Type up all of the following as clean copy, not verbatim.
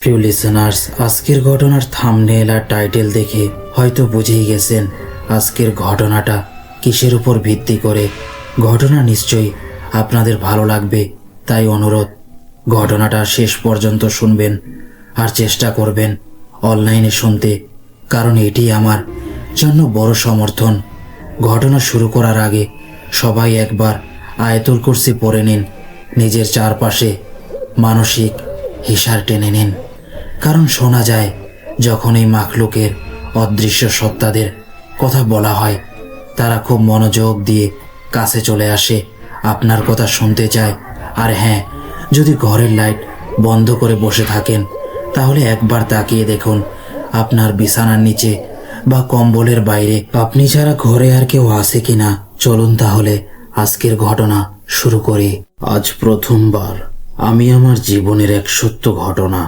প্রিয় লিসেনার্স, আজকের ঘটনার থাম্বনেল আর টাইটেল দেখে হয়তো বুঝেই গেছেন আজকের ঘটনাটা কিসের উপর ভিত্তি করে। ঘটনা নিশ্চয়ই আপনাদের ভালো লাগবে, তাই অনুরোধ ঘটনাটা শেষ পর্যন্ত শুনবেন আর চেষ্টা করবেন অনলাইনে শুনতে, কারণ এটি আমার জন্য বড় সমর্থন। ঘটনা শুরু করার আগে সবাই একবার আয়াতুল কুরসি পড়ে নিন, নিজের চারপাশে মানসিক হিসার টেনে নিন, কারণ শোনা যায় যখন এই মাখলুকের অদৃশ্য সত্তাদের কথা বলা হয় তারা খুব মনোযোগ দিয়ে কাছে চলে আসে, আপনার কথা শুনতে চায়। আর হ্যাঁ, যদি ঘরের লাইট বন্ধ করে বসে থাকেন তাহলে একবার তাকিয়ে দেখুন আপনার বিছানার নিচে বা কম্বলের বাইরে আপনি ছাড়া ঘরে আর কেউ আছে কিনা। চলুন তাহলে আজকের ঘটনা শুরু করি। আজ প্রথমবার আমি আমার জীবনের এক সত্য ঘটনা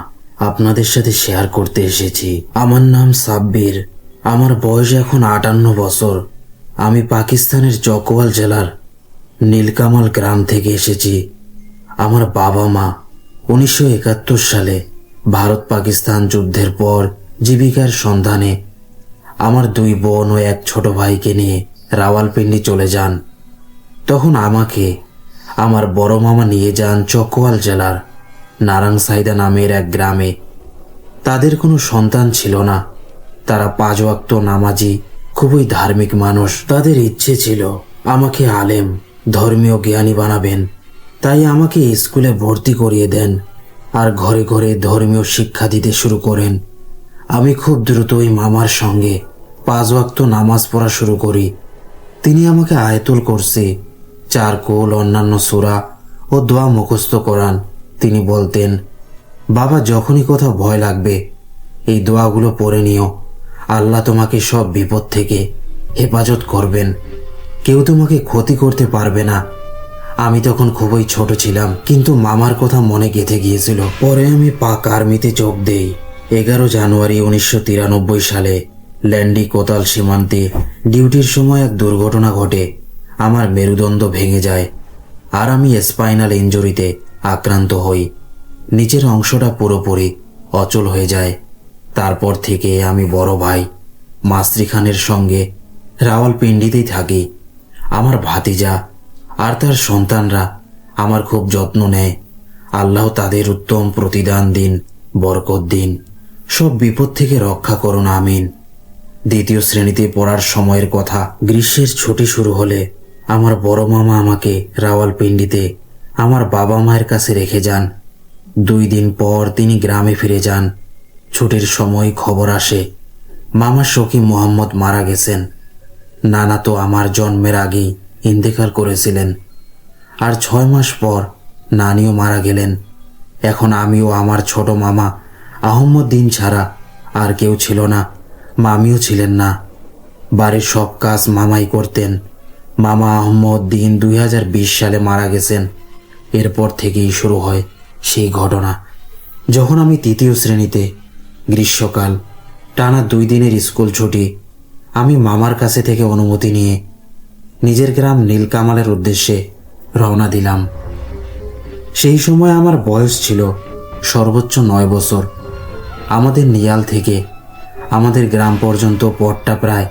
আপনাদের সাথে শেয়ার করতে এসেছি। আমার নাম সাব্বির, আমার বয়স এখন 58 বছর। আমি পাকিস্তানের চকওয়াল জেলার নীলকামাল গ্রাম থেকে এসেছি। আমার বাবা মা 1971 সালে ভারত পাকিস্তান যুদ্ধের পর জীবিকার সন্ধানে আমার 2 বোন ও এক ছোট ভাইকে নিয়ে রাওয়ালপিন্ডি চলে যান। তখন আমাকে আমার বড় মামা নিয়ে যান চকওয়াল জেলার নারায়ণসাইদা নামের এক গ্রামে। তাদের কোনো সন্তান ছিল না। তারা 5 ওয়াক্ত নামাজি, খুবই ধার্মিক মানুষ। তাদের ইচ্ছে ছিল আমাকে আলেম, ধর্মীয় জ্ঞানী বানাবেন, তাই আমাকে স্কুলে ভর্তি করিয়ে দেন আর ঘরে ঘরে ধর্মীয় শিক্ষা দিতে শুরু করেন। আমি খুব দ্রুতই মামার সঙ্গে 5 ওয়াক্ত নামাজ পড়া শুরু করি। তিনি আমাকে আয়াতুল কুরসি, 4 কুল, অন্যান্য সূরা ও দোয়া মুখস্থ করান। তিনি বলতেন, বাবা, যখনই কোথাও ভয় লাগবে এই দোয়াগুলো পড়ে নিও, আল্লাহ তোমাকে সব বিপদ থেকে হেফাজত করবেন, কেউ তোমাকে ক্ষতি করতে পারবে না। আমি তখন খুবই ছোট ছিলাম, কিন্তু মামার কথা মনে গেঁথে গিয়েছিল। পরে আমি পাক আর্মিতে যোগ দেই। 11 জানুয়ারি 1993 সালে ল্যান্ডি কোতাল সীমান্তে ডিউটির সময় এক দুর্ঘটনা ঘটে। আমার মেরুদণ্ড ভেঙে যায় আর আমি স্পাইনাল ইনজুরিতে আক্রান্ত হই। নিচের অংশটা পুরোপুরি অচল হয়ে যায়। তারপর থেকে আমি বড় ভাই মাসরি খানের সঙ্গে রাওয়ালপিন্ডিতেই থাকি। আমার ভাতিজা আর তার সন্তানরা আমার খুব যত্ন নেয়। আল্লাহ তাদের উত্তম প্রতিদান দিন, বরকত দিন, সব বিপদ থেকে রক্ষা করুন, আমিন। 2য় শ্রেণীতে পড়ার সময়ের কথা। গ্রীষ্মের ছুটি শুরু হলে আমার বড় মামা আমাকে রাওয়ালপিন্ডিতে আমার বাবা মায়ের কাছে রেখে যান। 2 দিন পর তিনি গ্রামে ফিরে যান। ছুটির সময় খবর আসে মামা শকিব মোহাম্মদ মারা গেছেন। নানা তো আমার জন্মের আগেই ইন্তেকাল করেছিলেন। আর 6 মাস পর নানিও মারা গেলেন। এখন আমিও আমার ছোট মামা আহম্মদ দিন ছাড়া আর কেউ ছিল না। মামিও ছিলেন না। বাড়ির সব কাজ মামাই করতেন। মামা আহম্মদ দিন 2020 সালে মারা গেছেন। এরপর থেকেই শুরু হয় সেই ঘটনা। যখন আমি 3য় শ্রেণীতে, গ্রীষ্মকাল, টানা 2 দিনের স্কুল ছুটি, আমি মামার কাছে থেকে অনুমতি নিয়ে নিজের গ্রাম নীলকামালের উদ্দেশ্যে রওনা দিলাম। সেই সময় আমার বয়স ছিল সর্বোচ্চ 9 বছর। আমাদের নিয়াল থেকে আমাদের গ্রাম পর্যন্ত পথটা প্রায়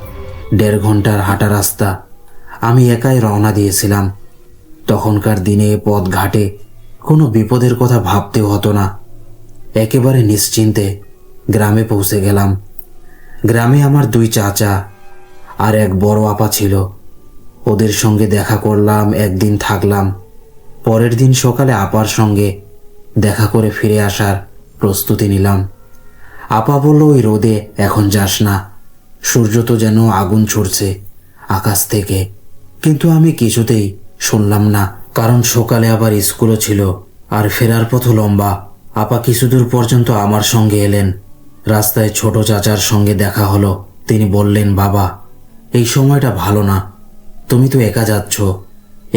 1.5 ঘন্টার হাঁটা রাস্তা। আমি একাই রওনা দিয়েছিলাম। তখনকার দিনে পথ ঘাটে কোনো বিপদের কথা ভাবতেও হতো না। একেবারে নিশ্চিন্তে গ্রামে পৌঁছে গেলাম। গ্রামে আমার 2 চাচা আর এক বড় আপা ছিল। ওদের সঙ্গে দেখা করলাম, একদিন থাকলাম। পরের দিন সকালে আপার সঙ্গে দেখা করে ফিরে আসার প্রস্তুতি নিলাম। আপা বলল, ওই রোদে এখন যাস না, সূর্য তো যেন আগুন ছুটছে আকাশ থেকে। কিন্তু আমি কিছুতেই শুনলাম না, কারণ সকালে আবার স্কুলও ছিল আর ফেরার পথও লম্বা। আপা কিছুদূর পর্যন্ত আমার সঙ্গে এলেন। রাস্তায় ছোট চাচার সঙ্গে দেখা হলো। তিনি বললেন, বাবা, এই সময়টা ভালো না, তুমি তো একা যাচ্ছ,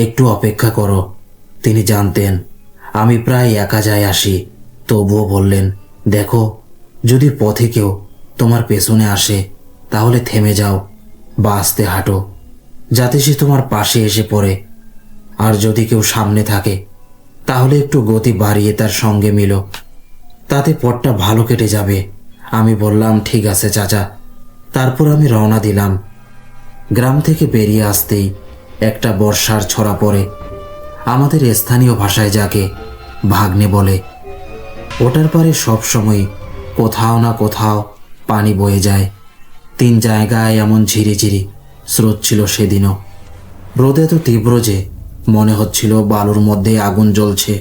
একটু অপেক্ষা করো। তিনি জানতেন আমি প্রায় একা যাই আসি, তবুও বললেন, দেখো, যদি পথে কেউ তোমার পেছনে আসে তাহলে থেমে যাও বা আস্তে হাঁটো, যাতে সে তোমার পাশে এসে পড়ে। আর যদি কেউ সামনে থাকে তাহলে একটু গতি বাড়িয়ে তার সঙ্গে মিলো। তাতে পথটা ভালো কেটে যাবে। আমি বললাম, ঠিক আছে চাচা। তারপর আমি রওনা দিলাম। গ্রাম থেকে বেরিয়ে আসতেই একটা বর্ষার ছড়া পড়ে। আমাদের স্থানীয় ভাষায় যাকে ভাগ্নে বলে, ওটার পারে সবসময় কোথাও না কোথাও পানি বয়ে যায়। 3 জায়গায় এমন ঝিরিঝিরি স্রোত ছিল সেদিনও। রোদ এত তীব্র যে মনে হচ্ছিল বালুর মধ্যে আগুন জ্বলছে।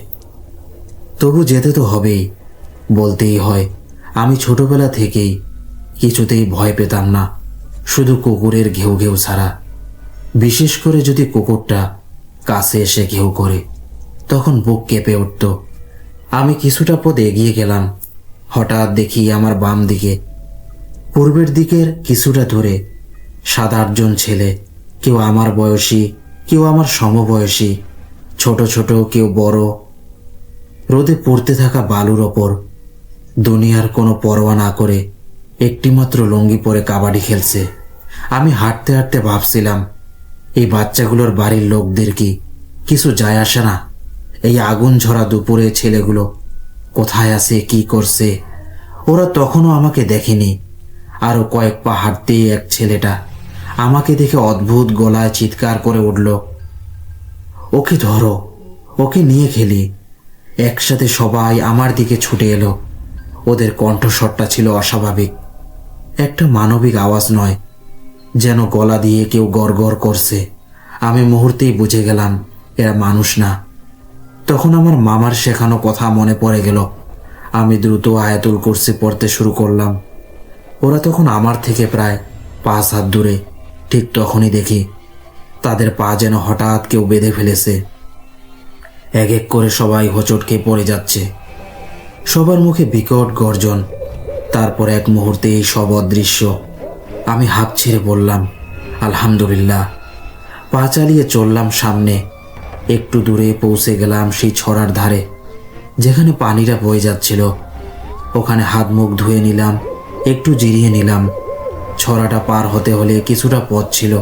তবু যেতে তো হবেই, বলতেই হয়। আমি ছোটবেলা থেকেই কিছুতেই ভয় পেতাম না, শুধু কুকুরের ঘেউ ঘেউ ছাড়া। বিশেষ করে যদি কুকুরটা কাছে এসে ঘেউ করে, তখন বুক কেঁপে উঠত। আমি কিছুটা পথ এগিয়ে গেলাম। হঠাৎ দেখি আমার বাম দিকে, পূর্বের দিকের কিছুটা দূরে 7-8 জন ছেলে, কেউ আমার বয়সী, কেউ আমার সমবয়সী, ছোট ছোট, কেউ বড়, রোদে পড়তে থাকা বালুর ওপর দুনিয়ার কোনো পরোয়া না করে একটিমাত্র লুঙ্গি পরে কাবাডি খেলছে। আমি হাঁটতে হাঁটতে ভাবছিলাম, এই বাচ্চাগুলোর বাড়ির লোকদের কি কিছু যায় আসে না? এই আগুন ঝরা দুপুরে ছেলেগুলো কোথায় আছে, কি করছে? ওরা তখনও আমাকে দেখেনি। আরো কয়েক পা হাঁটতেই এক ছেলেটা আমাকে দেখে অদ্ভুত গলায় চিৎকার করে উঠল, ওকে ধরো, ওকে নিয়ে খেলি। একসাথে সবাই আমার দিকে ছুটে এলো। ওদের কণ্ঠস্বরটা ছিল অস্বাভাবিক, একটা মানবিক আওয়াজ নয়, যেন গলা দিয়ে কেউ গড়গড় করছে। আমি মুহূর্তেই বুঝে গেলাম এরা মানুষ না। তখন আমার মামার শেখানো কথা মনে পড়ে গেল। আমি দ্রুত আয়াতুল কুরসি পড়তে শুরু করলাম। ওরা তখন আমার থেকে প্রায় 5 হাত দূরে। ঠিক তখনই দেখি তাদের পা যেন হঠাৎ কেউ বেঁধে ফেলেছে। এক এক করে সবাই হোঁচট খেয়ে পড়ে যাচ্ছে। সবার মুখে বিকট গর্জন। তারপর এক মুহূর্তে এই সব অদৃশ্য। আমি হাঁপ ছেড়ে বললাম, আলহামদুলিল্লাহ। পা চালিয়ে চললাম সামনে। একটু দূরে পৌঁছে গেলাম সেই ছড়ার ধারে, যেখানে পানিটা বয়ে যাচ্ছিল। ওখানে হাত মুখ ধুয়ে নিলাম, একটু জিরিয়ে নিলাম। ছড়াটা পার হতে হলে কিছুটা পথ ছিল।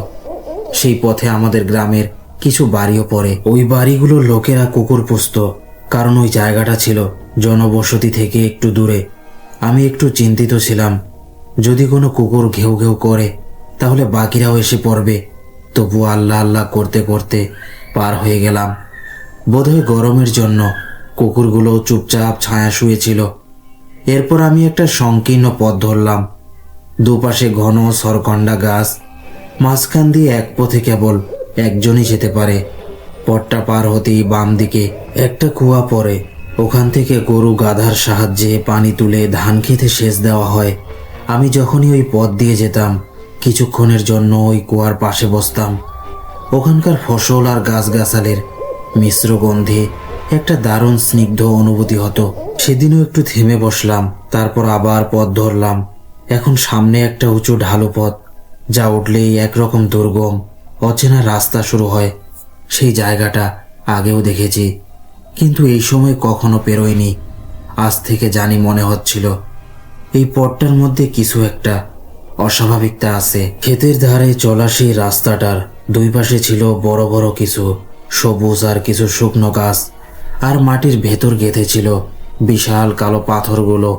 সেই পথে আমাদের গ্রামের কিছু বাড়িও পড়ে। ওই বাড়িগুলোর লোকেরা কুকুর পুষত, কারণ ওই জায়গাটা ছিল জনবসতি থেকে একটু দূরে। আমি একটু চিন্তিত ছিলাম, যদি কোনো কুকুর ঘেউ ঘেউ করে তাহলে বাকিরাও এসে পড়বে। তবু আল্লাহ আল্লাহ করতে করতে পার হয়ে গেলাম। বোধহয় গরমের জন্য কুকুরগুলো চুপচাপ ছায়া শুয়েছিল। এরপর আমি একটা সংকীর্ণ পথ ধরলাম। দুপাশে ঘন সরকন্ডা গাছ, মাঝখান দিয়ে এক পথে কেবল একজনই যেতে পারে। পথটা পার হতেই বাম দিকে একটা কুয়া পড়ে। ওখান থেকে গরু গাধার সাহায্যে পানি তুলে ধান খেতে সেচ দেওয়া হয়। আমি যখনই ওই পথ দিয়ে যেতাম, কিছুক্ষণের জন্য ওই কুয়ার পাশে বসতাম। ওখানকার ফসল আর গাছগাছালের মিশ্র গন্ধে একটা দারুণ স্নিগ্ধ অনুভূতি হতো। সেদিনও একটু থেমে বসলাম, তারপর আবার পথ ধরলাম। এখন সামনে একটা উঁচু ঢালু পথ, যা উঠলেই একরকম দুর্গম অচেনা রাস্তা শুরু হয়। সেই জায়গাটা আগেও দেখেছি, কিন্তু এই সময় কখনো পেরোয়নি। আজ থেকে জানি মনে হচ্ছিল এই পথটার মধ্যে কিছু একটা অস্বাভাবিকতা আছে। ক্ষেতের ধারে চলা সেই রাস্তাটার দুই পাশে ছিল বড় বড় কিছু সবুজ আর কিছু শুকনো গাছ, আর মাটির ভেতর গেঁথে ছিল বিশাল কালো পাথরগুলো,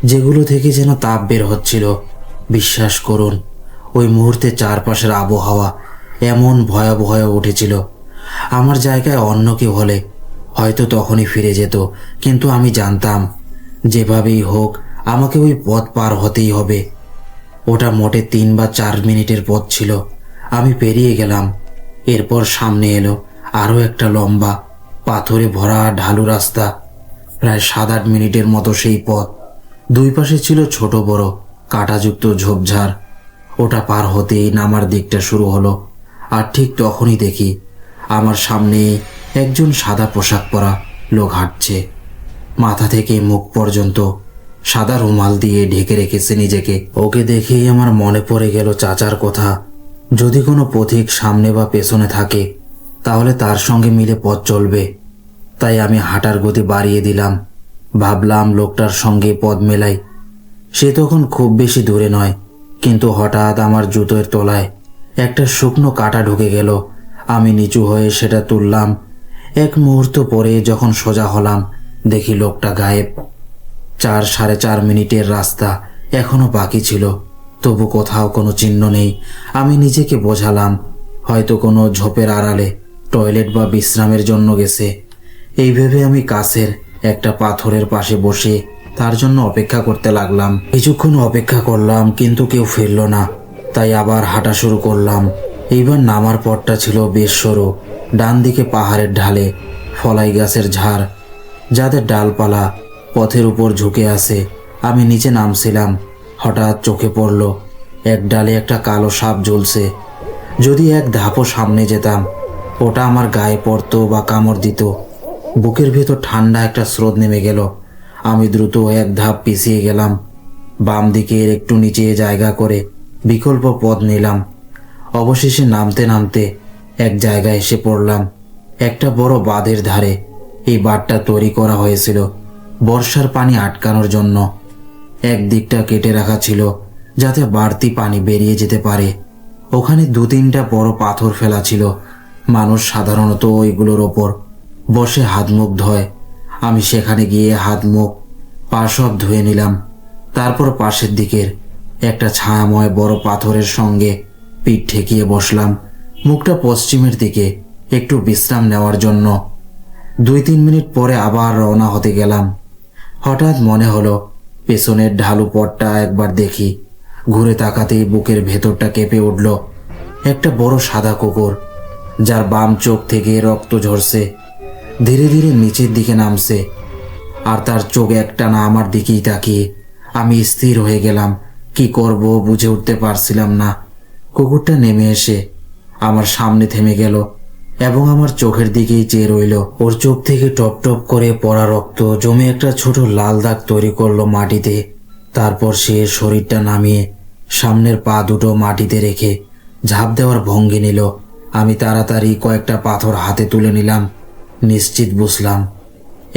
যেগুলো থেকে যেন তাপ বের হচ্ছিল। বিশ্বাস করুন, ওই মুহূর্তে চারপাশের আবহাওয়া এমন ভয়াবহ হয়ে উঠেছিল। আমার জায়গায় অন্য কেউ হলে হয়তো তখনই ফিরে যেত, কিন্তু আমি জানতাম যেভাবেই হোক আমাকে ওই পথ পার হতেই হবে। ওটা মোটে 3 বা 4 মিনিটের পথ ছিল। আমি পেরিয়ে গেলাম। এরপর সামনে এলো আরও একটা লম্বা পাথরে ভরা ঢালু রাস্তা। প্রায় 7-8 মিনিটের মতো সেই পথ। দুই পাশে ছিল ছোট বড় কাঁটাযুক্ত ঝোপঝাড়। ওটা পার হতেই নামার দিকটা শুরু হলো। আর ঠিক তখনই দেখি আমার সামনে একজন সাদা পোশাক পরা লোক হাঁটছে। মাথা থেকে মুখ পর্যন্ত সাদা রুমাল দিয়ে ঢেকে রেখেছে নিজেকে। ওকে দেখেই আমার মনে পড়ে গেল চাচার কথা, যদি কোনো পথিক সামনে বা পেছনে থাকে তাহলে তার সঙ্গে মিলে পথ চলবে। তাই আমি হাঁটার গতি বাড়িয়ে দিলাম। ভাবলাম লোকটার সঙ্গে পথ মেলাই। সে তখন খুব বেশি দূরে নয়, কিন্তু হঠাৎ আমার জুতোর তলায় একটা শুকনো কাঁটা ঢুকে গেল। আমি নিচু হয়ে সেটা তুললাম। এক মুহূর্ত পরে যখন সোজা হলাম, দেখি লোকটা গায়েব। 4-4.5 মিনিটের রাস্তা এখনো বাকি ছিল, তবু কোথাও কোনো চিহ্ন নেই। আমি নিজেকে বোঝালাম হয়তো কোনো ঝোপের আড়ালে টয়লেট বা বিশ্রামের জন্য গেছে। এই ভেবে আমি কাছের একটা পাথরের পাশে বসে তার জন্য অপেক্ষা করতে লাগলাম। কিছুক্ষণ অপেক্ষা করলাম, কিন্তু কেউ ফিরল না। তাই আবার হাঁটা শুরু করলাম। এইবার নামার পথটা ছিল বেশ সরু। ডান দিকে পাহাড়ের ঢালে ফলাই গাছের ঝাড়, যাদের ডালপালা পথের উপর ঝুঁকে আছে। আমি নিচে নামছিলাম, হঠাৎ চোখে পড়ল এক ডালে একটা কালো সাপ ঝুলছে। যদি এক ধাপও সামনে যেতাম, ওটা আমার গায়ে পড়তো বা কামড় দিত। বুকের ভেতর ঠান্ডা একটা স্রোত নেমে গেল। আমি দ্রুত এক ধাপ পিছিয়ে গেলাম, বাম দিকের একটু নিচে জায়গা করে বিকল্প পথ নিলাম। অবশেষে নামতে নামতে এক জায়গায় এসে পড়লাম, একটা বড় বাঁধের ধারে। এই বাঁধটা তৈরি করা হয়েছিল বর্ষার পানি আটকানোর জন্য। এক দিকটা কেটে রাখা ছিল যাতে বাড়তি পানি বেরিয়ে যেতে পারে। ওখানে 2-3টা বড় পাথর ফেলা ছিল। মানুষ সাধারণত ওইগুলোর ওপর বসে হাত মুখ ধোয়। আমি সেখানে গিয়ে হাত মুখ পা সব ধুয়ে নিলাম। তারপর পাশের দিকের একটা ছায়াময় বড় পাথরের সঙ্গে পিঠ ঠেকিয়ে বসলাম, মুখটা পশ্চিমের দিকে, একটু বিশ্রাম নেওয়ার জন্য। 2-3 মিনিট পরে আবার রওনা হতে গেলাম। হঠাৎ মনে হলো পেছনের ঢালু পথটা একবার দেখি। ঘুরে তাকাতেই বুকের ভেতরটা কেঁপে উঠল। একটা বড় সাদা কুকুর, যার বাম চোখ থেকে রক্ত ঝরছে, ধীরে ধীরে নিচের দিকে নামছে, আর তার চোখ একটানা আমার দিকেই তাকিয়ে। আমি স্থির হয়ে গেলাম, কি করব বুঝে উঠতে পারছিলাম না। কুকুরটা নেমে এসে আমার সামনে থেমে গেল এবং আমার চোখের দিকেই চেয়ে রইল। ওর চোখ থেকে টপ টপ করে পড়া রক্ত জমে একটা ছোট লাল দাগ তৈরি করলো মাটিতে। তারপর সে শরীরটা নামিয়ে সামনের পা দুটো মাটিতে রেখে ঝাঁপ দেওয়ার ভঙ্গি নিল। আমি তাড়াতাড়ি কয়েকটা পাথর হাতে তুলে নিলাম, নিশ্চিত বুঝলাম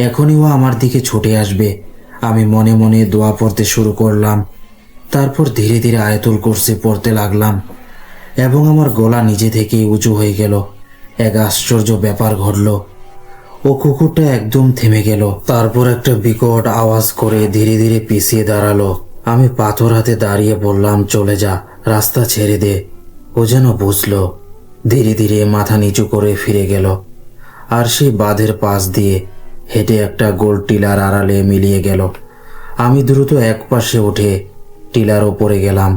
এখনই ও আমার দিকে ছুটে আসবে। আমি মনে মনে দোয়া পড়তে শুরু করলাম। তারপর ধীরে ধীরে আয়াতুল কুরসি পড়তে লাগলাম এবং আমার গলা নিজে থেকেই উঁচু হয়ে গেল। এক আশ্চর্য ব্যাপার ঘটল, ও কুকুরটা একদম থেমে গেল। তারপর একটা বিকট আওয়াজ করে ধীরে ধীরে পিছিয়ে দাঁড়ালো। আমি পাথর হাতে দাঁড়িয়ে বললাম, চলে যা, রাস্তা ছেড়ে দে। ও যেন বুঝলো, ধীরে ধীরে মাথা নিচু করে ফিরে গেল আর সেই বাঁধের পাশ দিয়ে হেঁটে একটা গোল টিলার আড়ালে মিলিয়ে গেল। আমি দ্রুত এক পাশে উঠে টিলার ওপরে গেলাম।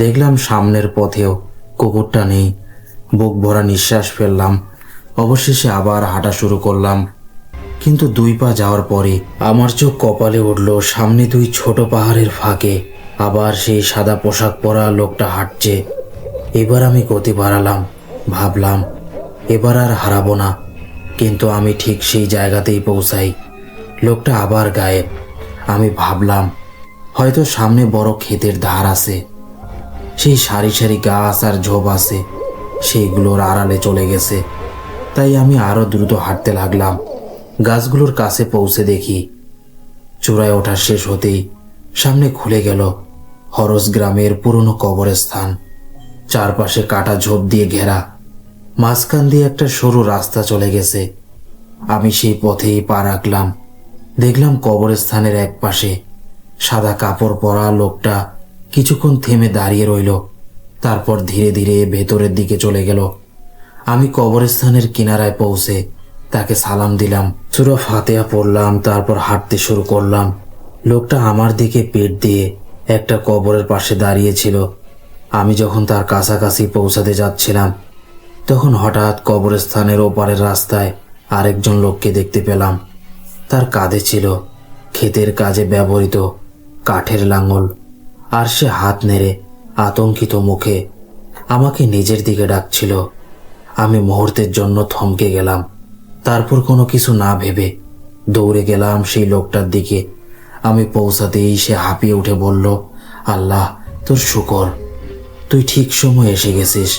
দেখলাম সামনের পথেও কুকুরটা নেই। বুক ভরা নিঃশ্বাস ফেললাম। অবশেষে আবার হাঁটা শুরু করলাম, কিন্তু 2 পা যাওয়ার পরে আমার চোখ কপালে উঠল। সামনে 2 ছোট পাহাড়ের ফাঁকে আবার সেই সাদা পোশাক পরা লোকটা হাঁটছে। এবার আমি গতি বাড়ালাম, ভাবলাম এবার আর হারাবো না। কিন্তু আমি ঠিক সেই জায়গাতেই পৌঁছাই, লোকটা আবার গায়েব। আমি ভাবলাম হয়তো সামনে বড় ক্ষেতের ধার আছে, সেই সারি সারি গাছ আর ঝোপ আছে, সেইগুলোর আড়ালে চলে গেছে। তাই আমি আরো দ্রুত হাঁটতে লাগলাম। গাছগুলোর কাছে পৌঁছে দেখি চূড়ায় ওঠা শেষ হতেই সামনে খুলে গেল হরস গ্রামের পুরনো কবরস্থান। চারপাশে কাটা ঝোপ দিয়ে ঘেরা, মাঝখান দিয়ে একটা সরু রাস্তা চলে গেছে। আমি সেই পথেই পা রাখলাম। দেখলাম কবরস্থানের এক পাশে সাদা কাপড় পরা লোকটা কিছুক্ষণ থেমে দাঁড়িয়ে রইল, তারপর ধীরে ধীরে ভেতরের দিকে চলে গেল। আমি কবরস্থানের কিনারায় পৌঁছে তাকে সালাম দিলাম, সূরা ফাতিহা পড়লাম, তারপর হাঁটতে শুরু করলাম। লোকটা আমার দিকে পেট দিয়ে একটা কবরের পাশে দাঁড়িয়েছিল। আমি যখন তার কাছাকাছি পৌঁছাতে যাচ্ছিলাম, তখন হঠাৎ কবরস্থানের ওপারের রাস্তায় আরেকজন লোককে দেখতে পেলাম। তার কাঁধে ছিল ক্ষেতের কাজে ব্যবহৃত কাঠের লাঙল, আর সে হাত নেড়ে আতঙ্কিত মুখে আমাকে নিজের দিকে ডাকছিল। আমি মুহূর্তের জন্য থমকে গেলাম, তারপর কোনো কিছু না ভেবে দৌড়ে গেলাম সেই লোকটার দিকে। আমি পৌঁছাতেই সে হাঁপিয়ে উঠে বলল, আল্লাহ তোর শুকর, তুই ঠিক সময় এসে গেছিস।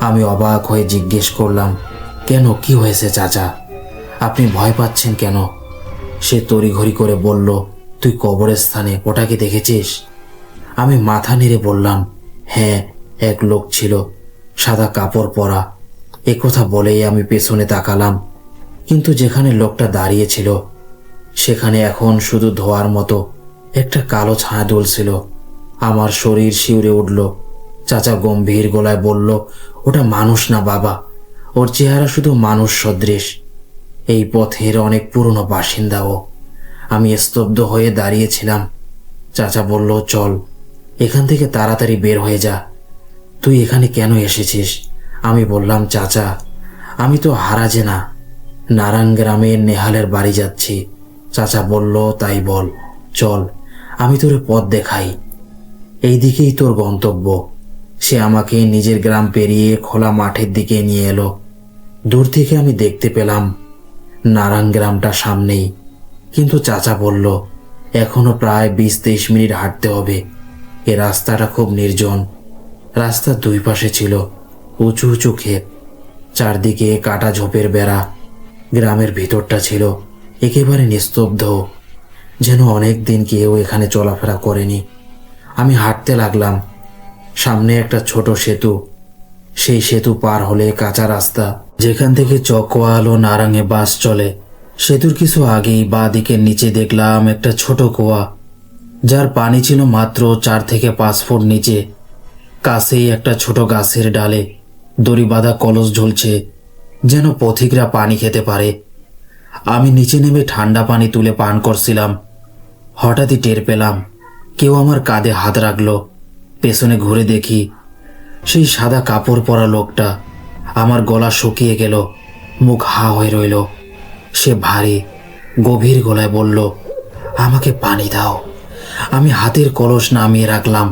আমি অবাক হয়ে জিজ্ঞেস করলাম, কেন, কি হয়েছে চাচা, আপনি ভয় পাচ্ছেন কেন? সে তড়িঘড়ি করে বলল, তুই কবরস্থানে ওটাকে দেখেছিস? আমি মাথা নেড়ে বললাম, হ্যাঁ, এক লোক ছিল, সাদা কাপড় পরা। একথা বলেই আমি পেছনে তাকালাম, কিন্তু যেখানে লোকটা দাঁড়িয়েছিল সেখানে এখন শুধু ধোয়ার মতো একটা কালো ছায়া দুলছিল। আমার শরীর শিউরে উঠল। চাচা গম্ভীর গলায় বলল, ওটা মানুষ না বাবা, ওর চেহারা শুধু মানুষ সদৃশ। এই পথের অনেক পুরনো বাসিন্দা ও। আমি স্তব্ধ হয়ে দাঁড়িয়েছিলাম। চাচা বলল, চল এখান থেকে তাড়াতাড়ি বের হয়ে যা। তুই এখানে কেন এসেছিস? আমি বললাম, চাচা আমি তো হারাজে না, নারায়ণ গ্রামের নেহালের বাড়ি যাচ্ছি। চাচা বলল, তাই বল, চল আমি তোর পথ দেখাই, এই দিকেই তোর গন্তব্য। সে আমাকে নিজের গ্রাম পেরিয়ে খোলা মাঠের দিকে নিয়ে এলো। দূর থেকে আমি দেখতে পেলাম নারায়ণ গ্রামটা সামনেই, কিন্তু চাচা বলল এখনো প্রায় 20-23 মিনিট হাঁটতে হবে। এ রাস্তাটা খুব নির্জন। রাস্তার দুই পাশে ছিল উঁচু উঁচু ক্ষেত, চারদিকে কাটা ঝোপের বেড়া। গ্রামের ভিতরটা ছিল একেবারে নিস্তব্ধ, যেন অনেক দিন কেউ এখানে চলাফেরা করেনি। আমি হাঁটতে লাগলাম। সামনে একটা ছোট সেতু। সেই সেতু পার হলে কাঁচা রাস্তা, যেখান থেকে চকওয়াল ও নারাঙে বাস চলে। সেতুর কিছু আগেই বাঁ দিকের নিচে দেখলাম একটা ছোট কুয়া, যার পানি ছিল মাত্র 4 থেকে 5 ফুট নিচে। কাছেই একটা ছোট গাছের ডালে দড়ি বাঁধা কলস ঝুলছে, যেন পথিকরা পানি খেতে পারে। আমি নিচে নেমে ঠান্ডা পানি তুলে পান করছিলাম। হঠাৎই টের পেলাম কেউ আমার কাঁধে হাত রাখলো। পেছনে ঘুরে দেখি সেই সাদা কাপড় পরা লোকটা। আমার গলা শুকিয়ে গেল, মুখ হা হয়ে রইল। সে ভারী গভীর গলায় বলল, আমাকে পানি দাও। আমি হাতের কলস নামিয়ে রাখলাম,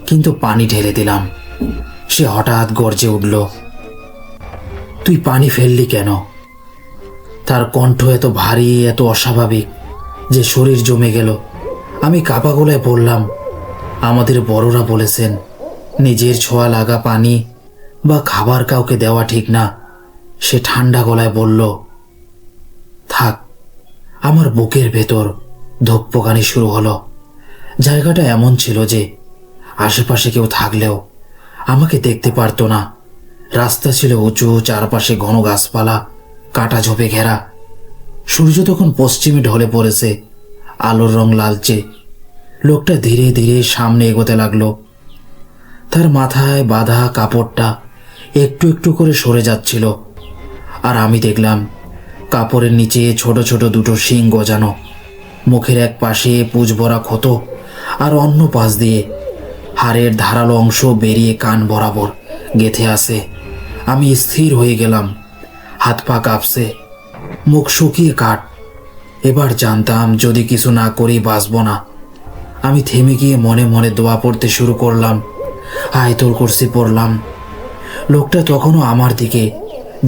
কিন্তু পানি ঢেলে দিলাম। সে হঠাৎ গর্জে উঠল, তুই পানি ফেললি কেন? তার কণ্ঠ এত ভারী, এত অস্বাভাবিক যে শরীর জমে গেল। আমি কাপা গলায় বললাম, আমাদের বড়রা বলেছেন নিজের ছোঁয়া লাগা পানি বা খাবার কাউকে দেওয়া ঠিক না। সে ঠান্ডা গলায় বলল, থাক। আমার বুকের ভেতর ধপ্পকানি শুরু হলো। জায়গাটা এমন ছিল যে আশেপাশে কেউ থাকলেও আমাকে দেখতে পারতো না। রাস্তা ছিল উঁচু, চারপাশে ঘন গাছপালা, কাটা ঝোপে ঘেরা। সূর্য তখন পশ্চিমে ঢলে পড়েছে, আলোর রং লালচে। লোকটা ধীরে ধীরে সামনে এগোতে লাগলো। তার মাথায় বাঁধা কাপড়টা একটু একটু করে সরে যাচ্ছিল, আর আমি দেখলাম কাপড়ের নিচে ছোট ছোট দুটো শিং গজানো। মুখের এক পাশে পুঁজ ভরা ক্ষত, আর অন্য পাশ দিয়ে হাড়ের ধারালো অংশ বেরিয়ে কান বরাবর গেঁথে আসে। আমি স্থির হয়ে গেলাম, হাত পা কাঁপছে, মুখ শুকিয়ে কাঠ। এবার জানতাম যদি কিছু না করি বাঁচব না। আমি থেমে গিয়ে মনে মনে দোয়া পড়তে শুরু করলাম। আয়াতুল কুরসি পড়লাম। লোকটা তখনও আমার দিকে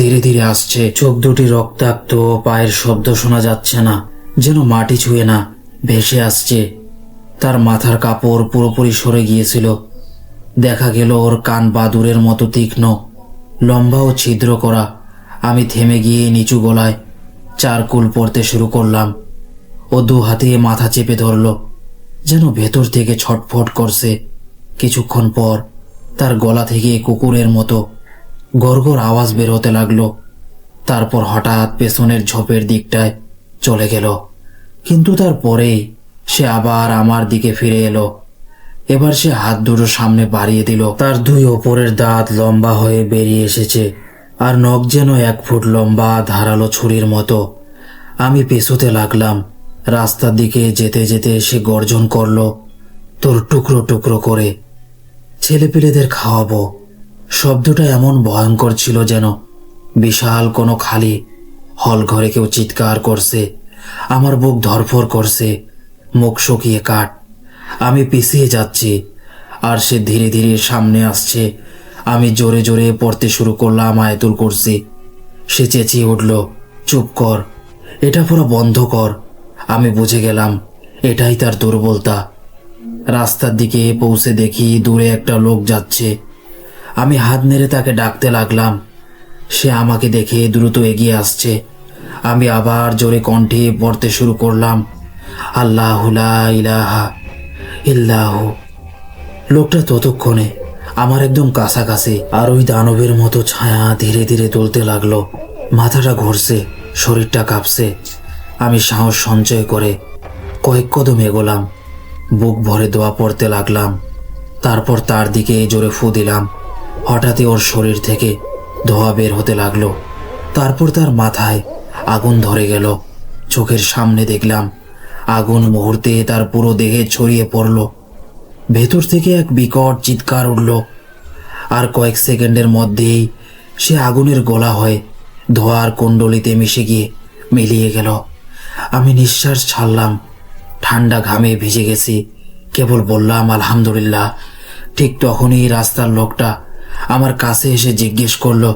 ধীরে ধীরে আসছে। চোখ দুটি রক্তাক্ত, পায়ের শব্দ শোনা যাচ্ছে না, যেন মাটি ছুঁয়ে না ভেসে আসছে। তার মাথার কাপড় পুরোপুরি সরে গিয়েছিল। দেখা গেল ওর কান বাদুরের মতো তীক্ষ্ণ, লম্বা ও ছিদ্র করা। আমি থেমে গিয়ে নিচু গলায় চারকুল পড়তে শুরু করলাম। ও 2 হাতে মাথা চেপে ধরল, যেন ভেতর থেকে ছটফট করছে। কিছুক্ষণ পর তার গলা থেকে কুকুরের মতো গড়গড় আওয়াজ বের হতে লাগলো। তারপর হঠাৎ পেছনের ঝোপের দিকটায় চলে গেল। কিন্তু তারপরেই সে আবার আমার দিকে ফিরে এলো। এবার সে হাত দুটো সামনে বাড়িয়ে দিল। তার 2 ওপরের দাঁত লম্বা হয়ে বেরিয়ে এসেছে, আর নখ যেন 1 ফুট লম্বা, ধারালো ছুরির মতো। আমি পেছোতে লাগলাম। রাস্তার দিকে যেতে যেতে সে গর্জন করলো, তোর টুকরো টুকরো করে ছেলেপিলেদের খাওয়াবো। শব্দটা এমন ভয়ঙ্কর ছিল যেন বিশাল কোনো খালি হল ঘরে কেউ চিৎকার করছে। আমার বুক ধরফর করছে, মুখ শুকিয়ে কাঠ। আমি পিছিয়ে যাচ্ছি, আর সে ধীরে ধীরে সামনে আসছে। আমি জোরে জোরে পড়তে শুরু করলাম আয়াতুল কুরসি। সে চেঁচিয়ে উঠল, চুপ কর, এটা পুরো বন্ধ কর। আমি বুঝে গেলাম এটাই তার দুর্বলতা। রাস্তার দিকে পৌঁছে দেখি দূরে একটা লোক যাচ্ছে। আমি হাত নেড়ে তাকে ডাকতে লাগলাম। সে আমাকে দেখে দ্রুত এগিয়ে আসছে। আমি আবার জোরে কণ্ঠে পড়তে শুরু করলাম, আল্লাহু লা ইলাহা ইল্লাহু। লোকটা ততক্ষণে আমার একদম কাছাকাছি, আর ওই দানবের মতো ছায়া ধীরে ধীরে তুলতে লাগলো। মাথাটা ঘুরছে, শরীরটা কাঁপছে। আমি সাহস সঞ্চয় করে কয়েক কদম এগোলাম। বুক ভরে দোয়া পড়তে লাগলাম। তারপর তার দিকে জোরে ফু দিলাম। হঠাৎই ওর শরীর থেকে ধোঁয়া বের হতে লাগলো। তারপর তার মাথায় আগুন ধরে গেল। চোখের সামনে দেখলাম আগুন মুহূর্তে তার পুরো দেহে ছড়িয়ে পড়ল। ভেতর থেকে এক বিকট চিৎকার উঠল, আর কয়েক সেকেন্ডের মধ্যেই সে আগুনের গোলা হয়ে ধোঁয়ার কুণ্ডলিতে মিশে গিয়ে মিলিয়ে গেল। আমি নিঃশ্বাস ছাড়লাম। ঠান্ডা ঘামে ভিজে গেছি। কেবল বললাম আলহামদুলিল্লাহ। ঠিক তখনই রাস্তার লোকটা আমার কাছে এসে জিজ্ঞেস করলো,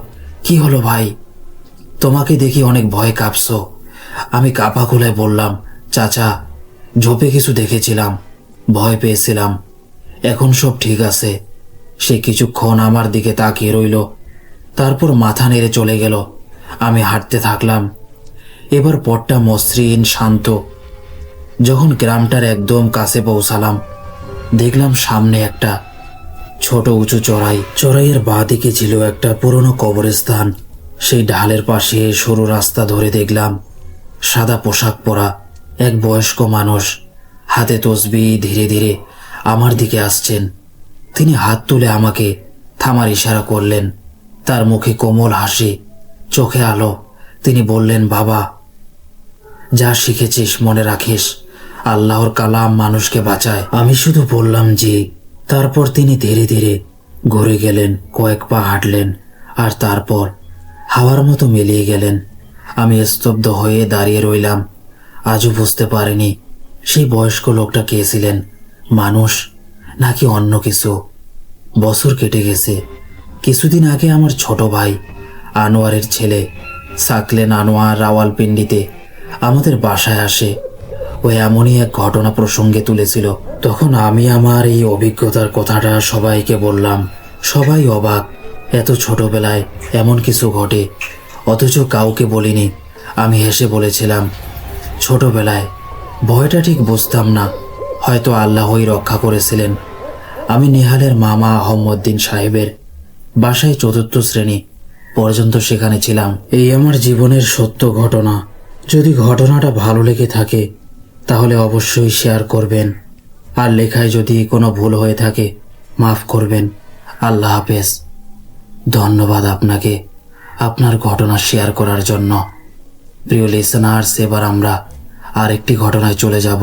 কি হলো ভাই? তোমাকে দেখি অনেক ভয় কাঁপছো। আমি কাঁপা গলায় বললাম, চাচা, ঝোপে কিছু দেখেছিলাম, ভয় পেয়েছিলাম। এখন সব ঠিক আছে। সে কিছুক্ষণ আমার দিকে তাকিয়ে রইল, তারপর মাথা নেড়ে চলে গেল। আমি হাঁটতে থাকলাম। এবার পথটা মসৃণ শান্ত। যখন গ্রামটার একদম কাছে পৌঁছালাম, দেখলাম সামনে একটা ছোট উঁচু চড়াই। চড়াইয়ের বাঁ দিকে ছিল একটা পুরনো কবরস্থান। সেই ঢালের পাশে সরু রাস্তা ধরে দেখলাম সাদা পোশাক পরা এক বয়স্ক মানুষ হাতে তসবিহ ধীরে ধীরে আমার দিকে আসছেন। তিনি হাত তুলে আমাকে থামার ইশারা করলেন। তার মুখে কোমল হাসি, চোখে আলো। তিনি বললেন, বাবা, যা শিখেছিস মনে রাখিস। আল্লাহর কালাম মানুষকে বাঁচায়। আমি শুধু বললাম জি। তারপর তিনি ধীরে ধীরে ঘুরে গেলেন, কয়েক পা হাঁটলেন, আর তারপর হাওয়ার মতো মিলিয়ে গেলেন। আমি স্তব্ধ হয়ে দাঁড়িয়ে রইলাম। আজও বুঝতে পারিনি সেই বয়স্ক লোকটা কে ছিলেন, মানুষ নাকি অন্য কিছু। বছর কেটে গেছে। কিছুদিন আগে আমার ছোট ভাই আনোয়ারের ছেলে সাকলেন আনোয়ার রাওয়ালপিন্ডিতে আমাদের বাসায় আসে। ও এমনই এক ঘটনা প্রসঙ্গে তুলেছিল। তখন আমি আমার এই অভিজ্ঞতার কথাটা সবাইকে বললাম। সবাই অবাক, এত ছোটবেলায় এমন কিছু ঘটে, অথচ কাউকে বলিনি। আমি হেসে বলেছিলাম, ছোটবেলায় ভয়টা ঠিক বুঝতাম না, হয়তো আল্লাহই রক্ষা করেছিলেন। আমি নেহালের মামা আহমদ্দিন সাহেবের বাসায় ৪র্থ শ্রেণী পর্যন্ত সেখানে ছিলাম। এই আমার জীবনের সত্য ঘটনা। যদি ঘটনাটা ভালো লেগে থাকে তাহলে অবশ্যই শেয়ার করবেন, আর লেখায় যদি কোনো ভুল হয়ে থাকে মাফ করবেন। আল্লাহ হাফেজ। ধন্যবাদ আপনাকে আপনার ঘটনা শেয়ার করার জন্য। প্রিয় লিসেনার্স, এবার আমরা আরেকটি ঘটনায় চলে যাব।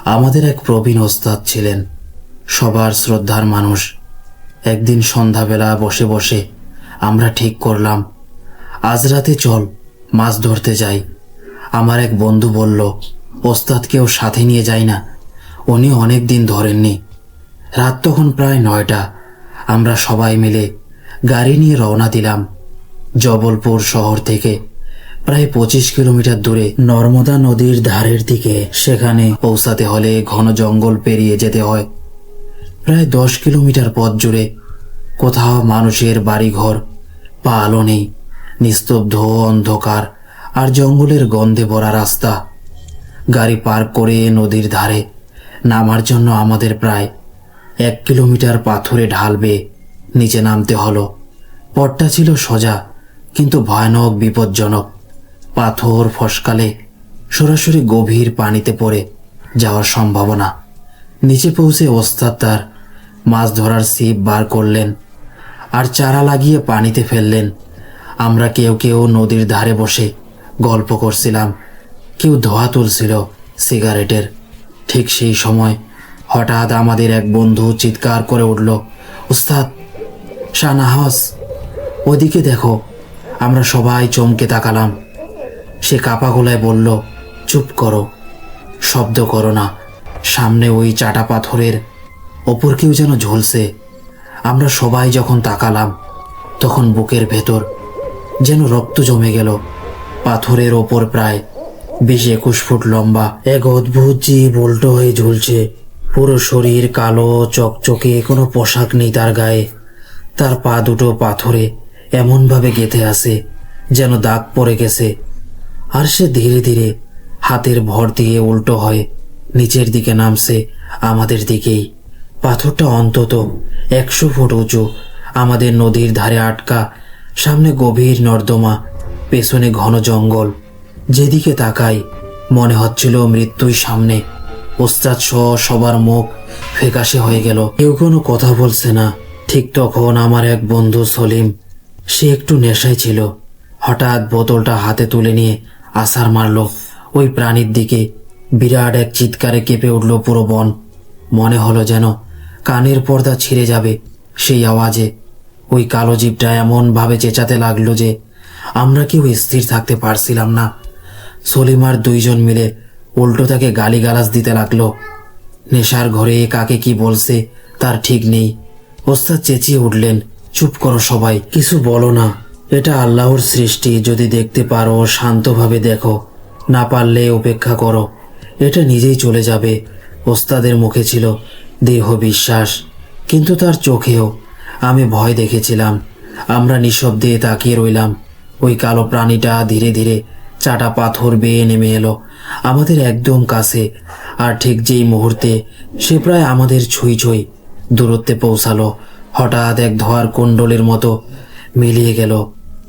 আমাদের এক প্রবীণ ওস্তাদ ছিলেন, সবার শ্রদ্ধার মানুষ। একদিন সন্ধ্যাবেলা বসে বসে আমরা ঠিক করলাম, আজ রাতে চল মাছ ধরতে যাই। আমার এক বন্ধু বলল, ওস্তাদকেও সাথে নিয়ে যাই না, উনি অনেক দিন ধরেননি। রাত তখন প্রায় ৯টা। আমরা সবাই মিলে গাড়ি নিয়ে রওনা দিলাম জবলপুর শহর থেকে প্রায় ২৫ কিলোমিটার দূরে নর্মদা নদীর ধারের দিকে। সেখানে পৌঁছাতে হলে ঘন জঙ্গল পেরিয়ে যেতে হয়। প্রায় ১০ কিলোমিটার পথ জুড়ে কোথাও মানুষের বাড়িঘর বা আলো নেই। নিস্তব্ধ অন্ধকার আর জঙ্গলের গন্ধে ভরা রাস্তা। গাড়ি পার্ক করে নদীর ধারে নামার জন্য আমাদের প্রায় ১ কিলোমিটার পাথরে ঢাল বেয়ে নিচে নামতে হলো। পথটা ছিল সোজা, কিন্তু ভয়ানক বিপজ্জনক। পাথর ফসকালে সরাসরি গভীর পানিতে পড়ে যাওয়ার সম্ভাবনা। নিচে পৌঁছে ওস্তাদ তার মাছ ধরার ছিপ বার করলেন আর চারা লাগিয়ে পানিতে ফেললেন। আমরা কেউ কেউ নদীর ধারে বসে গল্প করছিলাম, কেউ ধোঁয়া তুলছিল সিগারেটের। ঠিক সেই সময় হঠাৎ আমাদের এক বন্ধু চিৎকার করে উঠল, উস্তাদ, শাহনাহাজ, ওদিকে দেখো। আমরা সবাই চমকে তাকালাম। সে কাপা গলায় বলল, চুপ করো, শব্দ করো না। সামনে ওই চাটা পাথরের ওপর কেউ যেন ঝুলছে। আমরা সবাই যখন তাকালাম তখন বুকের ভেতর যেন রক্ত জমে গেল। পাথরের ওপর প্রায় ২০-২১ ফুট লম্বা এক অদ্ভুত জীব উল্টো হয়ে ঝুলছে। পুরো শরীর কালো চকচকে, কোনো পোশাক নেই তার গায়ে। তার পা দুটো পাথরে এমনভাবে গেঁথে আছে যেন দাগ পড়ে গেছে। আর সে ধীরে ধীরে হাতের ভর দিয়ে উল্টো হয়ে নিচের দিকে নামছে, আমাদের দিকেই। পাথরটা অন্তত ১০০ ফুট উঁচু। আমাদের নদীর ধারে আটকা, সামনে গভীর নর্দমা, পেছনে ঘন জঙ্গল। যেদিকে তাকাই মনে হচ্ছিল মৃত্যুই সামনে। ওস্তাদ সহ সবার মুখ ফ্যাকাশে হয়ে গেল, কেউ কোনো কথা বলছে না। ঠিক তখন আমার এক বন্ধু সলিম, সে একটু নেশায় ছিল, হঠাৎ বোতলটা হাতে তুলে নিয়ে আছাড় মারল ওই প্রাণীর দিকে। বিরাট এক চিৎকারে কেঁপে উঠল পুরো বন। মনে হলো যেন কানের পর্দা ছিঁড়ে যাবে সেই আওয়াজে। ওই কালো জীবটা এমন ভাবে চেঁচাতে লাগলো যে আমরা কেউ স্থির থাকতে পারছিলাম না। সলিম আর দুইজন মিলে উল্টো তাকে গালিগালাজ দিতে লাগলো। নেশার ঘরে কাকে কি বলছে তার ঠিক নেই। ওস্তাদ চেঁচিয়ে উঠলেন, চুপ করো সবাই, কিছু বলো না, এটা আল্লাহর সৃষ্টি, যদি দেখতে পারো শান্তভাবে দেখো, না পারলে উপেক্ষা করো, এটা নিজেই চলে যাবে। ওস্তাদের মুখে ছিল দেহ বিশ্বাস, কিন্তু তার চোখেও আমি ভয় দেখেছিলাম। আমরা নিঃশব্দে তাকিয়ে রইলাম। ওই কালো প্রাণীটা ধীরে ধীরে চাটা পাথর বেয়ে নেমে এলো আমাদের একদম কাছে। আর ঠিক যেই মুহূর্তে সে প্রায় আমাদের ছুঁই ছুঁই দূরত্বে পৌঁছালো, হঠাৎ এক ধোঁয়ার কুণ্ডলের মতো মিলিয়ে গেল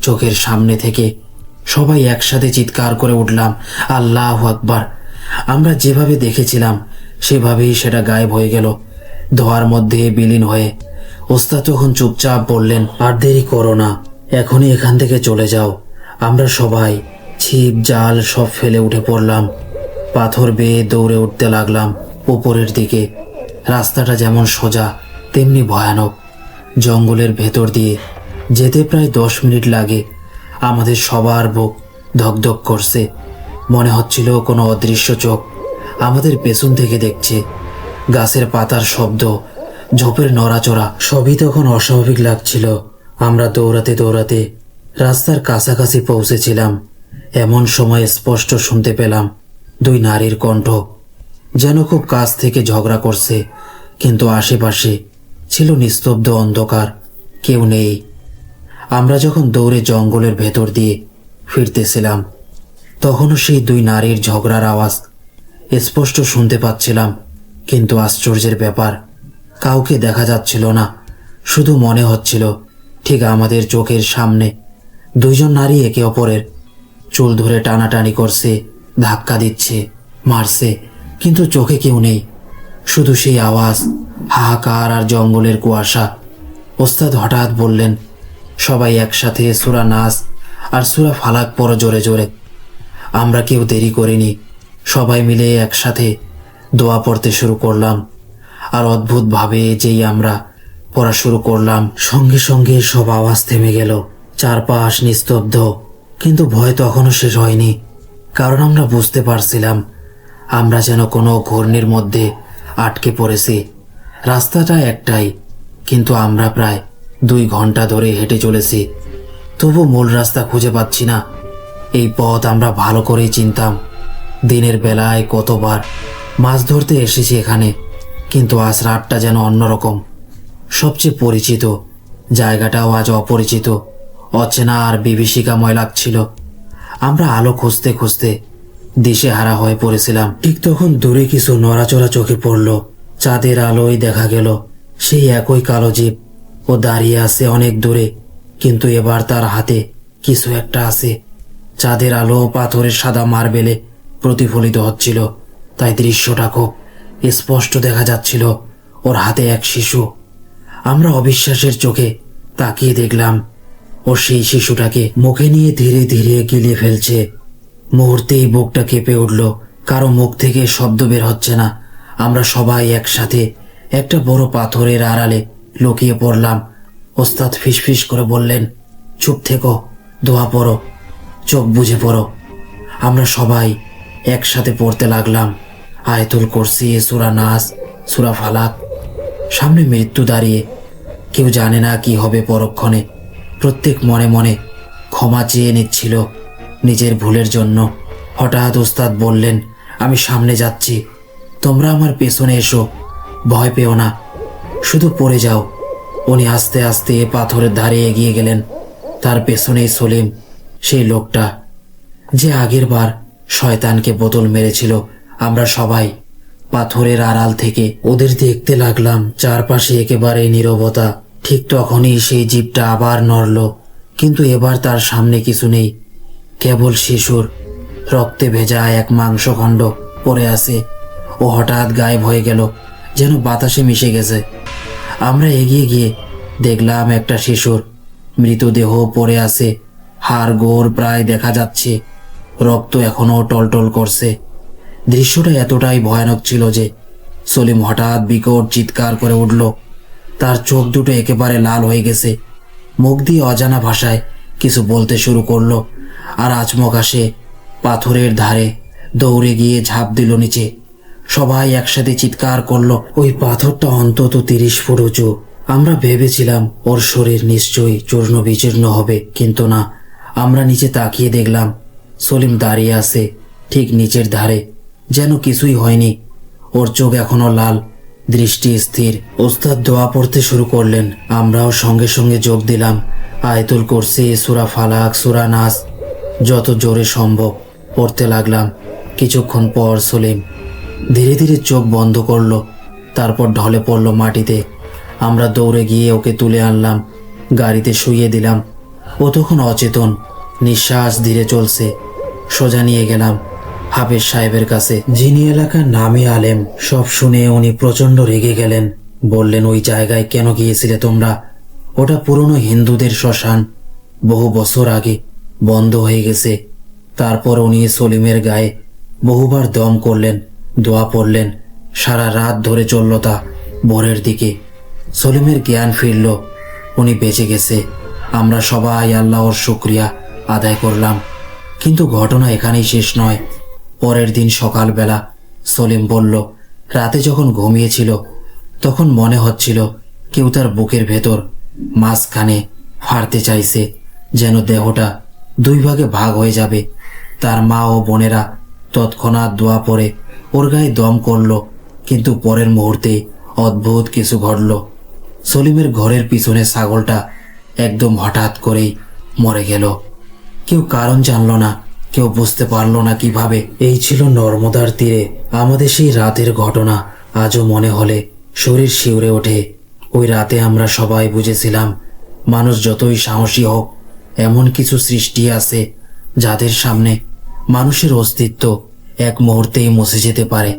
চোখের সামনে থেকে। সবাই একসাথে চিৎকার করে উঠলাম, আল্লাহু আকবার। আমরা যেভাবে দেখেছিলাম সেভাবেই সেটা গায়েব হয়ে গেল, ধোঁয়ার মধ্যে বিলীন হয়ে। ওস্তাদ তখন চুপচাপ বললেন, আর দেরি করো না, এখনই এখান থেকে চলে যাও। আমরা সবাই ছিপ জাল সব ফেলে উঠে পড়লাম, পাথর বেয়ে দৌড়ে উঠতে লাগলাম উপরের দিকে। রাস্তাটা যেমন সোজা তেমনি ভয়ানক। জঙ্গলের ভেতর দিয়ে যেতে প্রায় 10 মিনিট লাগে। আমাদের সবার বুক ধকধক করছে, মনে হচ্ছিল কোনো অদৃশ্য চোখ আমাদের পেছন থেকে দেখছে। গাছের পাতার শব্দ, ঝোপের নড়াচড়া সবই তখন অস্বাভাবিক লাগছিল। আমরা দৌড়াতে দৌড়াতে রাস্তার কাছাকাছি পৌঁছেছিলাম। এমন সময় স্পষ্ট শুনতে পেলাম 2 নারীর কণ্ঠ, যেন খুব কাছ থেকে ঝগড়া করছে, কিন্তু আশেপাশে ছিল নিস্তব্ধ অন্ধকার, কেউ নেই। আমরা যখন দৌড়ে জঙ্গলের ভেতর দিয়ে ফিরতেছিলাম তখনও সেই 2 নারীর ঝগড়ার আওয়াজ স্পষ্ট শুনতে পাচ্ছিলাম। কিন্তু আশ্চর্যের ব্যাপার, কাউকে দেখা যাচ্ছিল না। শুধু মনে হচ্ছিল ঠিক আমাদের চোখের সামনে 2 জন নারী একে অপরের চুল ধরে টানাটানি করছে, ধাক্কা দিচ্ছে, মারছে, কিন্তু চোখে কেউ নেই। শুধু সেই আওয়াজ, হাহাকার আর জঙ্গলের কুয়াশা। ওস্তাদ হঠাৎ বললেন, সবাই একসাথে সূরা নাস আর সূরা ফালাক পড়ো জোরে জোরে। আমরা কেউ দেরি করিনি, সবাই মিলে একসাথে দোয়া পড়তে শুরু করলাম। আর অদ্ভুতভাবে যেই আমরা পড়া শুরু করলাম, সঙ্গে সঙ্গে সব আওয়াজ থেমে গেল। চারপাশ নিস্তব্ধ, কিন্তু ভয় তখনও শেষ হয়নি, কারণ আমরা বুঝতে পারছিলাম আমরা যেন কোনো ঘূর্ণির মধ্যে আটকে পড়েছি। রাস্তাটা একটাই, কিন্তু আমরা প্রায় 2 ঘন্টা ধরে হেঁটে চলেছি, তবু মূল রাস্তা খুঁজে পাচ্ছি না। এই পথ আমরা ভালো করেই চিনতাম। দিনের বেলায় কতবার মাছ ধরতে এসেছি এখানে, কিন্তু আজ রাতটা যেন অন্যরকম। সবচেয়ে পরিচিত জায়গাটাও আজ অপরিচিত, অচেনা আর বিভীষিকাময় লাগছিল। আমরা আলো খুঁজতে খুঁজতে দিশেহারা হয়ে পড়েছিলাম। ঠিক তখন দূরে কিছু নড়াচড়া চোখে পড়ল। চাঁদের আলোয় দেখা গেল সেই একই কালো জীব। ও দাঁড়িয়ে আছে অনেক দূরে, কিন্তু এবার তার হাতে কিছু একটা আছে। চাঁদের আলো পাথরের সাদা মার্বেলে প্রতিফলিত হচ্ছিল, তাই দৃশ্যটা খুব স্পষ্ট দেখা যাচ্ছিল। ওর হাতে এক শিশু। আমরা অবিশ্বাসের চোখে তাকিয়ে দেখলাম ও সেই শিশুটাকে মুখে নিয়ে ধীরে ধীরে গিলে ফেলছে। মুহূর্তেই বুকটা কেঁপে উঠল, কারো মুখ থেকে শব্দ বের হচ্ছে না। আমরা সবাই একসাথে একটা বড় পাথরের আড়ালে লুকিয়ে পড়লাম। ওস্তাদ ফিসফিস করে বললেন, চুপ থেকো, দোয়া পড়ো, চোখ বুজে পড়ো। আমরা সবাই একসাথে পড়তে লাগলাম, আয়াতুল কুরসি, সূরা নাস, সূরা ফালাক। সামনে মৃত্যু দাঁড়িয়ে, কেউ জানে না কি হবে পরক্ষণে। প্রত্যেক মনে মনে ক্ষমা চেয়ে নিচ্ছিল নিজের ভুলের জন্য। হঠাৎ ওস্তাদ বললেন, আমি সামনে যাচ্ছি, তোমরা আমার পেছনে এসো, ভয় পেও না, শুধু পড়ে যাও। উনি আস্তে আস্তে পাথরের ধারে এগিয়ে গেলেন। তার পেছনেই সলিম, সেই লোকটা যে আগের বার শয়তানকে বোতল মেরেছিল। আমরা সবাই পাথরের আড়াল থেকে ওদের দেখতে লাগলাম। চারপাশে একেবারে নীরবতা। ঠিক তখনই সেই জীবটা আবার নড়ল, কিন্তু এবার তার সামনে কিছু নেই, কেবল শিশুর রক্তে ভেজা এক মাংসখণ্ড পড়ে আছে। ও হঠাৎ গায়েব হয়ে গেল, যেন বাতাসে মিশে গেছে। আমরা এগিয়ে গিয়ে দেখলাম একটা শিশুর মৃতদেহ পড়ে আছে, হাড় গোড় প্রায় দেখা যাচ্ছে, রক্ত এখনো টলটল করছে। দৃশ্যটা এতটাই ভয়ানক ছিল যে সলিম হঠাৎ বিকট চিৎকার করে উঠল। তার চোখ দুটো একেবারে লাল হয়ে গেছে, মুখ দিয়ে অজানা ভাষায় কিছু বলতে শুরু করলো, আর আচমকা সে পাথরের ধারে দৌড়ে গিয়ে ঝাঁপ দিল নিচে। সবাই একসাথে চিৎকার করলো। ওই পাথরটা অন্তত 30 ফুট উঁচু। আমরা ভেবেছিলাম ওর শরীর নিশ্চয়ই চূর্ণ বিচূর্ণ হবে, কিন্তু না। আমরা নিচে তাকিয়ে দেখলাম সলিম দাঁড়িয়ে আছে ঠিক নিচের ধারে, যেন কিছুই হয়নি। ওর চোখ এখনো লাল, দৃষ্টি স্থির। ওস্তাদ দোয়া পড়তে শুরু করলেন, আমরাও সঙ্গে সঙ্গে যোগ দিলাম। আয়াতুল কুরসি, সূরা ফালাক, সূরা নাস যত জোরে সম্ভব পড়তে লাগলাম। কিছুক্ষণ পর সলিম ধীরে ধীরে চোখ বন্ধ করলো, তারপর ঢলে পড়ল মাটিতে। আমরা দৌড়ে গিয়ে ওকে তুলে আনলাম, গাড়িতে শুইয়ে দিলাম। ও তখন অচেতন, নিঃশ্বাস ধীরে চলছে। সোজা নিয়ে গেলাম হাফেজ সাহেবের কাছে, যিনি এলাকার নামী আলেম। সব শুনে উনি প্রচণ্ড রেগে গেলেন। বললেন, ওই জায়গায় কেন গিয়েছিলে তোমরা? ওটা পুরনো হিন্দুদের শ্মশান, বহু বছর আগে বন্ধ হয়ে গেছে। তারপর উনি সলিমের গায়ে বহুবার দম করলেন, দোয়া পড়লেন। সারা রাত ধরে চলল তা। ভোরের দিকে সলিমের জ্ঞান ফিরল, উনি বেঁচে গেছে। আমরা সবাই আল্লাহর শুকরিয়া আদায় করলাম। কিন্তু ঘটনা এখানেই শেষ নয়। পরের দিন সকালবেলা সলিম বলল, রাতে যখন ঘুমিয়েছিল তখন মনে হচ্ছিল কেউ তার বুকের ভেতর মাঝখানে ফাড়তে চাইছে, যেন দেহটা 2 ভাগে ভাগ হয়ে যাবে। তার মা ও বোনেরা তৎক্ষণাৎ দোয়া পড়ে ওর গায়ে দম করল, কিন্তু পরের মুহূর্তে অদ্ভুত কিছু ঘটল। সলিমের ঘরের পিছনে ছাগলটা একদম হঠাৎ করেই মরে গেল। কেউ কারণ জানল না, কেউ বুঝতে পারল না কিভাবে। এই ছিল নর্মদার তীরে আমাদের সেই রাতের ঘটনা। আজও মনে হলে শরীর শিউরে ওঠে। ওই রাতে আমরা সবাই বুঝেছিলাম, মানুষ যতই সাহসী হোক, এমন কিছু সৃষ্টি আছে যাদের সামনে মানুষের অস্তিত্ব এক মুহূর্তেই মুছে যেতে পারে।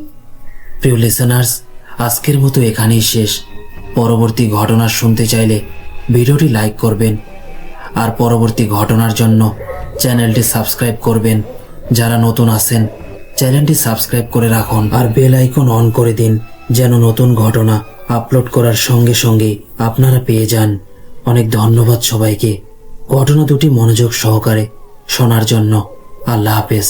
প্রিয় লিসেনার্স, আজকের মতো এখানেই শেষ। পরবর্তী ঘটনা শুনতে চাইলে ভিডিওটি লাইক করবেন, আর পরবর্তী ঘটনার জন্য চ্যানেলটি সাবস্ক্রাইব করবেন। যারা নতুন আছেন চ্যানেলটি সাবস্ক্রাইব করে রাখুন, আর বেল আইকন অন করে দিন, যেন নতুন ঘটনা আপলোড করার সঙ্গে সঙ্গেই আপনারা পেয়ে যান। অনেক ধন্যবাদ সবাইকে ঘটনা দুটি মনোযোগ সহকারে শোনার জন্য। আল্লাহ হাফেজ।